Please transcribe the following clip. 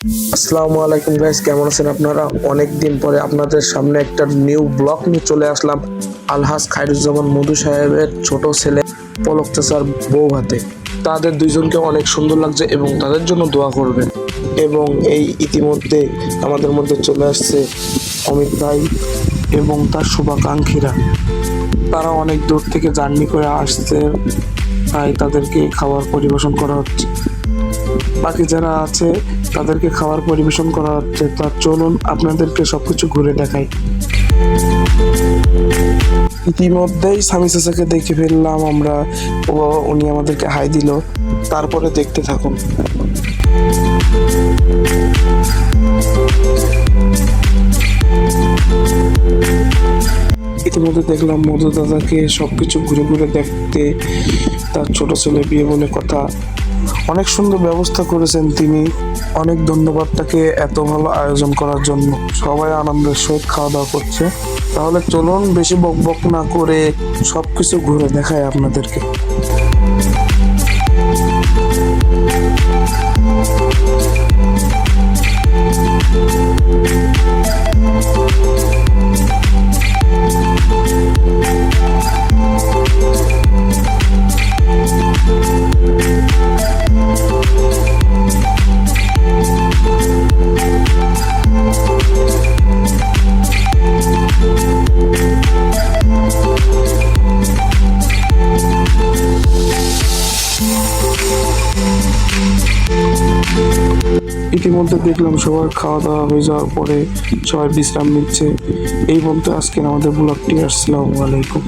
আসসালামু আলাইকুম গাইস, কেমন আছেন আপনারা? অনেক দিন পরে আপনাদের সামনে একটা নিউ ব্লগ নিয়ে চলে আসলাম। আলহাজ খায়রুজ্জামান মধু সাহেবের ছোট ছেলে পলক চাচার বউ হাতে। তাদের দুইজনকে অনেক সুন্দর লাগছে এবং তাদের জন্য দোয়া করবেন। এবং এই ইতিমধ্যে আমাদের মধ্যে চলে আসছে অমিত ভাই এবং তার শুভাকাঙ্ক্ষীরা। তারা অনেক দূর থেকে জার্নি করে আসছে, তাই তাদেরকে খাবার পরিবেশন করা হচ্ছে। বাকি যারা আছে তাদেরকে খাবার পরিবেশন করা হচ্ছে। তা চলুন আপনাদেরকে সবকিছু ঘুরে দেখাই। ইতিমধ্যেই স্বামী চাচাকে দেখে ফেললাম আমরা, উনি আমাদেরকে হাই দিল। তারপরে দেখতে থাকুন। ইতিমধ্যে দেখলাম মধু দাদাকে সবকিছু ঘুরে ঘুরে দেখতে। তার ছোট ছেলে বিয়ে বলে কথা, অনেক সুন্দর ব্যবস্থা করেছেন তিনি। অনেক ধন্যবাদ তাকে এত ভালো আয়োজন করার জন্য। সবাই আনন্দের সহিত খাওয়া দাওয়া করছে। তাহলে চলুন বেশি বক বক না করে সবকিছু ঘুরে দেখায় আপনাদেরকে। ইতিমধ্যে দেখলাম সবার খাওয়া দাওয়া হয়ে যাওয়ার পরে সবাই বিশ্রাম নিচ্ছে। এই বলতে আজকের আমাদের ব্লগটি। আসসালামু আলাইকুম।